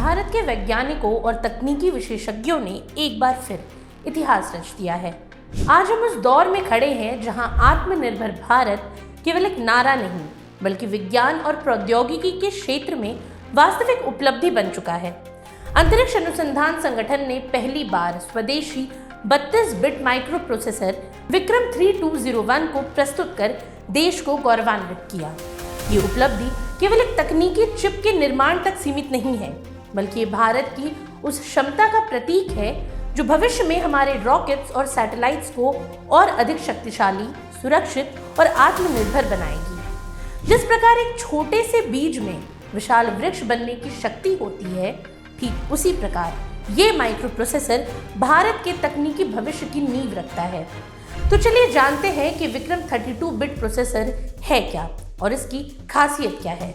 भारत के वैज्ञानिकों और तकनीकी विशेषज्ञों ने एक बार फिर इतिहास रच दिया है। आज हम उस दौर में खड़े हैं जहां आत्मनिर्भर भारत केवल एक नारा नहीं, बल्कि विज्ञान और प्रौद्योगिकी के क्षेत्र में वास्तविक उपलब्धि बन चुका है। अंतरिक्ष अनुसंधान संगठन ने पहली बार स्वदेशी 32 बिट माइक्रो प्रोसेसर विक्रम 3201 को प्रस्तुत कर देश को गौरवान्वित किया। ये उपलब्धि केवल एक तकनीकी चिप के निर्माण तक सीमित नहीं है, बल्कि ये भारत की उस क्षमता का प्रतीक है जो भविष्य में हमारे रॉकेट्स और सैटेलाइट्स को और अधिक शक्तिशाली, सुरक्षित और आत्मनिर्भर बनाएगी। जिस प्रकार एक छोटे से बीज में विशाल वृक्ष बनने की शक्ति होती है, ठीक उसी प्रकार ये माइक्रो प्रोसेसर भारत के तकनीकी भविष्य की नींव रखता है। तो चलिए जानते हैं कि विक्रम 32 बिट प्रोसेसर है क्या और इसकी खासियत क्या है।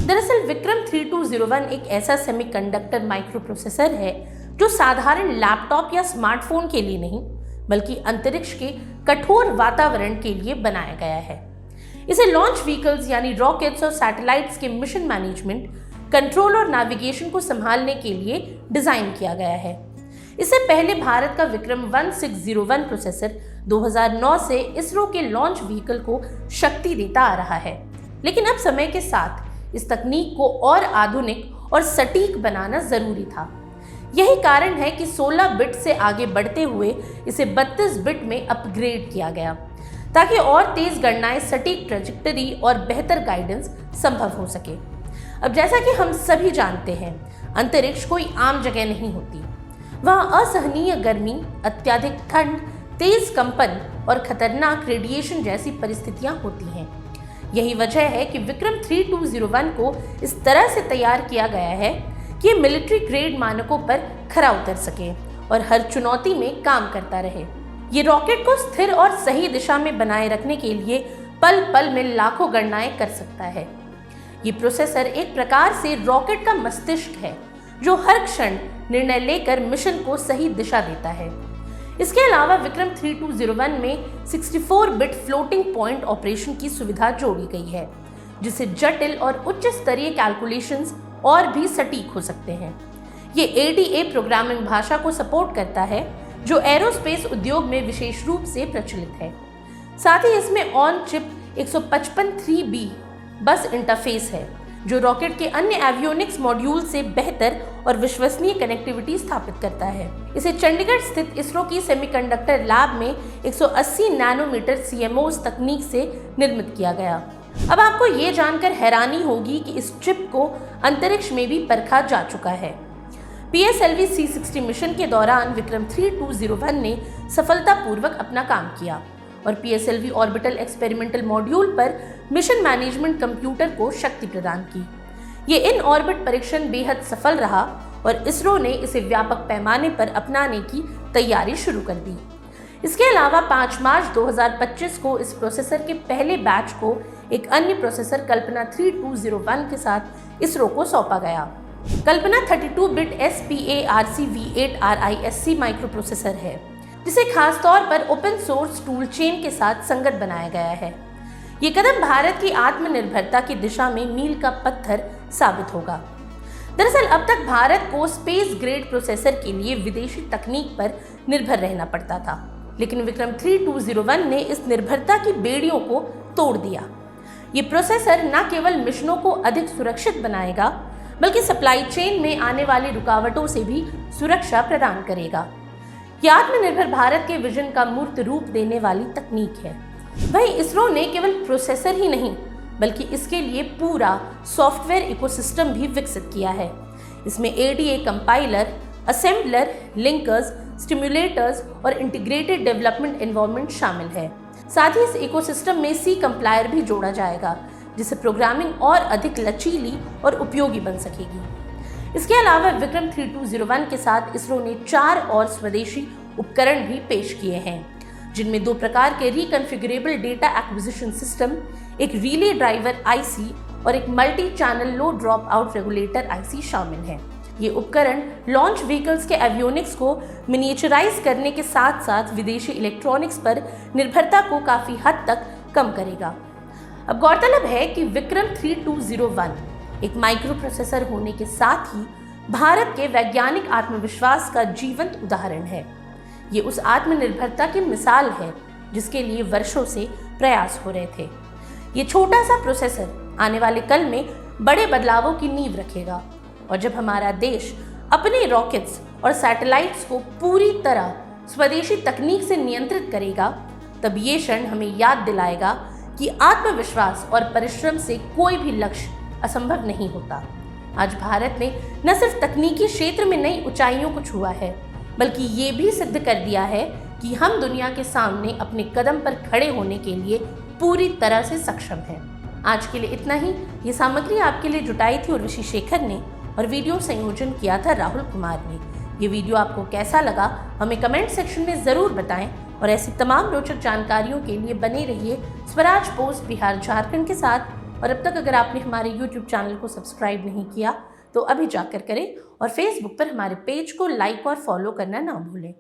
दरअसल विक्रम 3201 एक ऐसा सेमीकंडक्टर माइक्रो प्रोसेसर है जो साधारण लैपटॉप या स्मार्टफोन के लिए नहीं, बल्कि अंतरिक्ष के कठोर वातावरण के लिए बनाया गया है। इसे लॉन्च व्हीकल्स यानी रॉकेट्स और सैटेलाइट्स के मिशन मैनेजमेंट, कंट्रोल और नेविगेशन को संभालने के लिए डिजाइन किया गया है। इससे पहले भारत का विक्रम 1601 प्रोसेसर 2009 से इसरो के लॉन्च व्हीकल को शक्ति देता आ रहा है, लेकिन अब समय के साथ इस तकनीक को और आधुनिक और सटीक बनाना जरूरी था। यही कारण है कि 16 बिट से आगे बढ़ते हुए इसे 32 बिट में अपग्रेड किया गया, ताकि और तेज गणनाएं, सटीक ट्रेजेक्टरी और बेहतर गाइडेंस संभव हो सके। अब जैसा कि हम सभी जानते हैं, अंतरिक्ष कोई आम जगह नहीं होती। वहाँ असहनीय गर्मी, अत्यधिक ठंड, तेज कंपन और खतरनाक रेडिएशन जैसी परिस्थितियां होती हैं। यही वजह है कि विक्रम 3201 को इस तरह से तैयार किया गया है कि ये मिलिट्री ग्रेड मानकों पर खरा उतर सके और हर चुनौती में काम करता रहे। ये रॉकेट को स्थिर और सही दिशा में बनाए रखने के लिए पल पल में लाखों गणनाएं कर सकता है। ये प्रोसेसर एक प्रकार से रॉकेट का मस्तिष्क है जो हर क्षण निर्णय लेकर मिशन को सही दिशा देता है। इसके अलावा विक्रम 3201 में 64 बिट फ्लोटिंग पॉइंट ऑपरेशन की सुविधा जोड़ी गई है, जिससे जटिल और उच्च स्तरीय कैलकुलेशंस और भी सटीक हो सकते हैं। ये ADA प्रोग्रामिंग भाषा को सपोर्ट करता है, जो एरोस्पेस उद्योग में विशेष रूप से प्रचलित है। साथ ही इसमें ऑन चिप 155.3B बस इंटरफेस है, जो रॉकेट के अन्य एवियोनिक्स मॉड्यूल से बेहतर और विश्वसनीय कनेक्टिविटी स्थापित करता है। इसे चंडीगढ़ स्थित इसरो की सेमीकंडक्टर लैब में 180 नैनोमीटर CMOS तकनीक से निर्मित किया गया। अब आपको ये जानकर हैरानी होगी कि इस चिप को अंतरिक्ष में भी परखा जा चुका है। PSLV C60 मिशन के दौरान विक्रम 3201 ने सफलतापूर्वक अपना काम किया और PSLV ऑर्बिटल एक्सपेरिमेंटल मॉड्यूल पर मिशन मैनेजमेंट कंप्यूटर को शक्ति प्रदान की। ये इन ऑर्बिट परीक्षण बेहद सफल रहा और इसरो ने इसे व्यापक पैमाने पर अपनाने की तैयारी शुरू कर दी। इसके अलावा 5 मार्च 2025 को इस प्रोसेसर के पहले बैच को एक अन्य प्रोसेसर कल्पना 3201 के साथ इसरो को सौंपा गया। कल्पना 32 bit SPARC V8 RISC micro processor है, जिसे खासतौर पर ओपन सोर्स टूल चेन के साथ संगत बनाया गया है। ये कदम भारत की आत्मनिर्भरता की दिशा में मील का पत्थर साबित होगा। दरअसल अब तक भारत को स्पेस ग्रेड प्रोसेसर के लिए विदेशी तकनीक पर निर्भर रहना पड़ता था, लेकिन विक्रम 3201 ने इस निर्भरता की बेड़ियों को तोड़ दिया। ये प्रोसेसर न केवल मिशनों को अधिक सुरक्षित बनाएगा, बल्कि सप्लाई चेन में आने वाली रुकावटों से भी सुरक्षा प्रदान करेगा। यह आत्मनिर्भर भारत के विजन का मूर्त रूप देने वाली तकनीक है। वहीं इसरो ने केवल प्रोसेसर ही नहीं, बल्कि इसके लिए पूरा सॉफ्टवेयर इकोसिस्टम भी विकसित किया है। इसमें ADA कंपाइलर, असेंबलर, लिंकर्स, स्टिम्युलेटर्स और इंटीग्रेटेड डेवलपमेंट एनवायरनमेंट शामिल है। साथ ही इस इकोसिस्टम में C कंपाइलर भी जोड़ा जाएगा, जिससे प्रोग्रामिंग और अधिक लचीली और उपयोगी बन सकेगी। इसके अलावा विक्रम 3201 के साथ इसरो ने 4 और स्वदेशी उपकरण भी पेश किए हैं, जिनमें 2 प्रकार के रिकॉन्फ़िगरेबल डेटा एक्विजिशन सिस्टम, एक रिले ड्राइवर IC और एक मल्टी चैनल लो ड्रॉप आउट रेगुलेटर IC शामिल हैं। ये उपकरण लॉन्च व्हीकल्स के एवियोनिक्स को मिनिएचराइज करने के साथ साथ विदेशी इलेक्ट्रॉनिक्स पर निर्भरता को काफ़ी हद तक कम करेगा। अब गौरतलब है कि विक्रम 3201 एक माइक्रो प्रोसेसर होने के साथ ही भारत के वैज्ञानिक आत्मविश्वास का जीवंत उदाहरण है। ये उस आत्मनिर्भरता की मिसाल है जिसके लिए वर्षों से प्रयास हो रहे थे। ये छोटा सा प्रोसेसर आने वाले कल में बड़े बदलावों की नींव रखेगा और जब हमारा देश अपने रॉकेट्स और सैटेलाइट्स को पूरी तरह स्वदेशी तकनीक से नियंत्रित करेगा, तब ये क्षण हमें याद दिलाएगा कि आत्मविश्वास और परिश्रम से कोई भी लक्ष्य असंभव नहीं होता। आज भारत ने न सिर्फ तकनीकी क्षेत्र में नई ऊंचाइयों को छुआ है, बल्कि ये भी सिद्ध कर दिया है कि हम दुनिया के सामने अपने कदम पर खड़े होने के लिए पूरी तरह से सक्षम हैं। आज के लिए इतना ही। ये सामग्री आपके लिए जुटाई थी उर्वशी शेखर ने और वीडियो संयोजन किया था राहुल कुमार ने। ये वीडियो आपको कैसा लगा हमें कमेंट सेक्शन में ज़रूर बताएं और ऐसी तमाम रोचक जानकारियों के लिए बने रहिए स्वराज पोस्ट बिहार झारखंड के साथ। और अब तक अगर आपने हमारे YouTube चैनल को सब्सक्राइब नहीं किया तो अभी जाकर करें और Facebook पर हमारे पेज को लाइक और फॉलो करना ना भूलें।